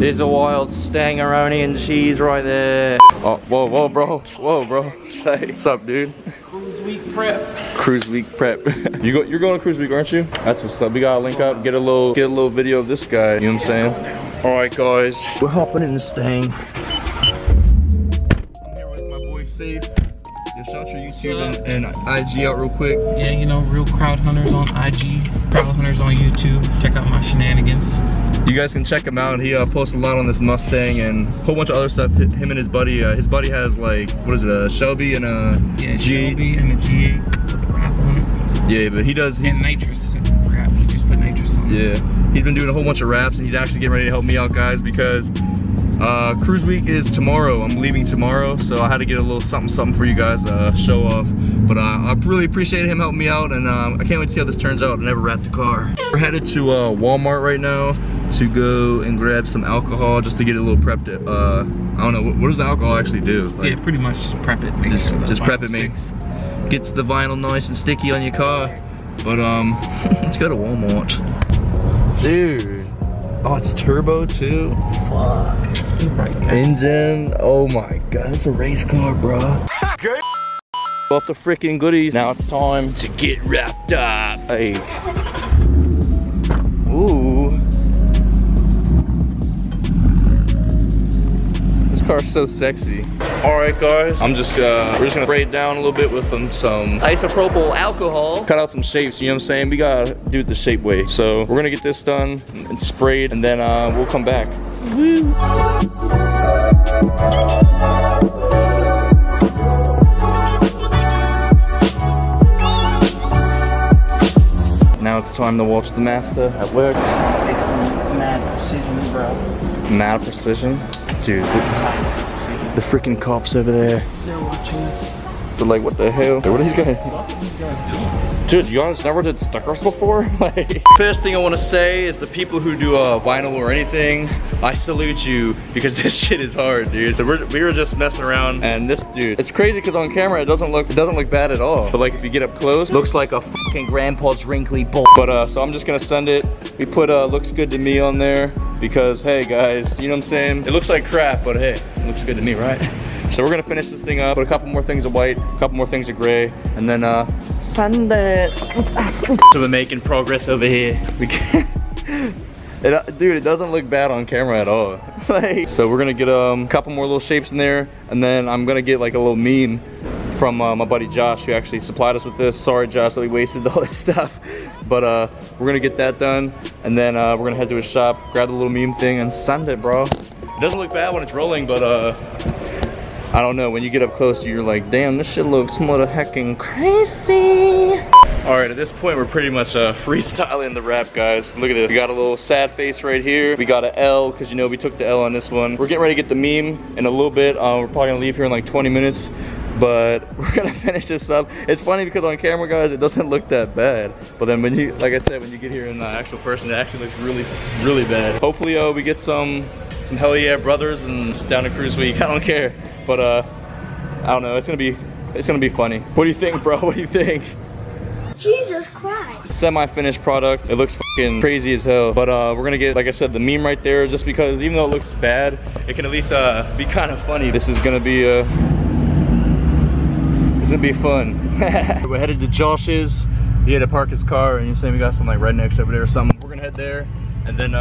There's a wild stangaroni and cheese right there. Oh, whoa, bro. Whoa, bro. Say, what's up, dude? Cruise week prep. Cruise week prep. You're going to cruise week, aren't you? That's what's up. We gotta link up, get a little video of this guy. You know what I'm saying? All right, guys. We're hopping in this thing. I'm here with my boy Safe. Shout your YouTube and IG out real quick. Yeah, you know, real crowd hunters on IG, crowd hunters on YouTube. Check out my shenanigans. You guys can check him out. He posts a lot on this Mustang and a whole bunch of other stuff. Him and his buddy has like, what is it, a Shelby and a G8? Shelby and a G8 with the wrap on it. Yeah, but he does. And nitrous wrap. He just put nitrous on it. Yeah, he's been doing a whole bunch of wraps and he's actually getting ready to help me out, guys, because cruise week is tomorrow. I'm leaving tomorrow, so I had to get a little something for you guys, show off. But I really appreciate him helping me out, and I can't wait to see how this turns out. I never wrapped the car. We're headed to Walmart right now to go and grab some alcohol just to get it a little prepped. I don't know, what does the alcohol actually do? Like, yeah, pretty much just prep it. Just prep it, gets the vinyl nice and sticky on your car. But let's go to Walmart. Dude. Oh, it's turbo too? Fuck. Engine. Oh my god, it's a race car, bro. Got the freaking goodies. Now it's time to get wrapped up. Hey. Ooh. This car's so sexy. Alright guys, we're just gonna spray it down a little bit with some isopropyl alcohol. Cut out some shapes, you know what I'm saying? We gotta do it the shape way. So we're gonna get this done and sprayed, and then we'll come back. Woo. Now it's time to watch the master at work. Take some mad precision, bro. Mad precision? Dude, the freaking cops over there. They're watching us. They're like, what the hell? What are these guys? What are these guys doing? Dude, you honestly never did stickers before? Like, first thing I want to say is the people who do vinyl or anything, I salute you, because this shit is hard, dude. So we were just messing around, and this dude, it's crazy because on camera it doesn't look bad at all. But like if you get up close, looks like a fucking grandpa's wrinkly bull. But so I'm just gonna send it. We put looks good to me on there because hey guys, you know what I'm saying? It looks like crap, but hey, it looks good to me, right? So we're gonna finish this thing up, put a couple more things of white, a couple more things of gray, and then send it. So we're making progress over here. Dude, it doesn't look bad on camera at all. Like, so we're gonna get a couple more little shapes in there, and then I'm gonna get like a little meme from my buddy Josh, who actually supplied us with this. Sorry Josh that we wasted all this stuff. But we're gonna get that done, and then we're gonna head to a shop, grab the little meme thing, and send it, bro. It doesn't look bad when it's rolling, but I don't know, when you get up close, you're like, damn, this shit looks mother hecking crazy. All right, at this point, we're pretty much freestyling the wrap, guys. Look at this, we got a little sad face right here. We got an L, because you know we took the L on this one. We're getting ready to get the meme in a little bit. We're probably gonna leave here in like 20 minutes, but we're gonna finish this up. It's funny because on camera, guys, it doesn't look that bad. But then when you, like I said, when you get here in the actual person, it actually looks really, really bad. Hopefully, we get some hell yeah brothers and just down to cruise week. I don't care. But I don't know, it's gonna be funny. What do you think, bro? What do you think? Jesus Christ. Semi-finished product. It looks fucking crazy as hell. But we're gonna get, like I said, the meme right there, just because even though it looks bad, it can at least be kind of funny. This is gonna be fun. We're headed to Josh's. He had to park his car, and you're saying we got some like rednecks over there or something. We're gonna head there, and then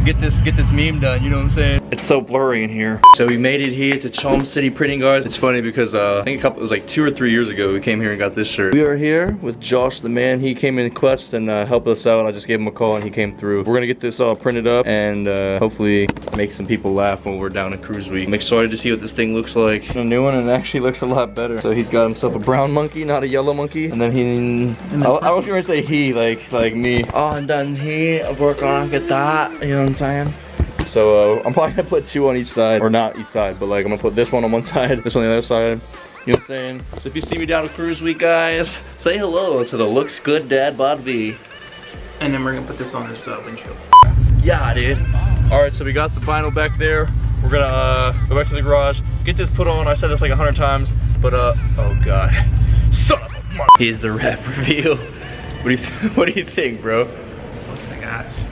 get this meme done, you know what I'm saying? It's so blurry in here. So we made it here to Charm City Printing, guys. It's funny because I think it was like 2 or 3 years ago we came here and got this shirt. We are here with Josh the man. He came in clutched and helped us out. I just gave him a call and he came through. We're gonna get this all printed up and hopefully make some people laugh when we're down at cruise week. I'm excited to see what this thing looks like. A new one, and it actually looks a lot better. So he's got himself a brown monkey, not a yellow monkey. And then I was gonna say he, like me. Oh, and then he, we're gonna get that, you know what I'm saying? So I'm probably gonna put 2 on each side, or not each side, but like I'm gonna put this one on one side, this one on the other side. You know what I'm saying? So if you see me down at cruise week, guys, say hello to the Looks Good Dad Bod V. And then we're gonna put this on his windshield. Yeah, dude. All right, so we got the vinyl back there. We're gonna go back to the garage, get this put on. I said this like 100 times, but oh god, son of a mother. Here's the wrap reveal. What do you think, bro? Looks like ass.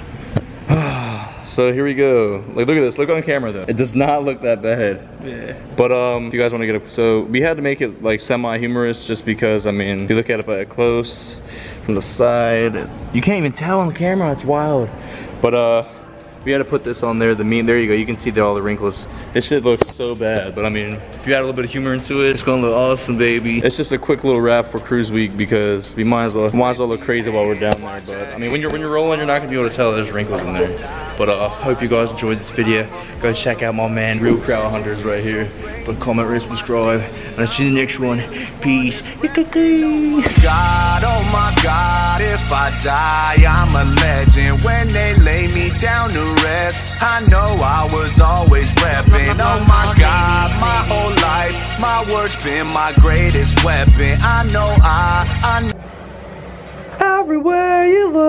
So here we go. Like, look at this. Look on camera though. It does not look that bad. Yeah. But if you guys want to get a, so we had to make it like semi-humorous just because, I mean, if you look at it by close from the side, you can't even tell on the camera. It's wild. But we had to put this on there. The mean, there you go. You can see all the wrinkles. This shit looks so bad, but I mean, if you add a little bit of humor into it, it's gonna look awesome, baby. It's just a quick little wrap for cruise week because we might as well look crazy while we're down there. But I mean, when you're rolling, you're not gonna be able to tell there's wrinkles in there. But I hope you guys enjoyed this video. Go check out my man, Real Crowd Hunters, right here. But comment, rate, subscribe, and I'll see you in the next one. Peace. God, oh my God, if I die, I'm a legend. When they lay me down to rest, I know I was always repping. Oh my God, my whole life, my words been my greatest weapon. I know I know. Everywhere you look.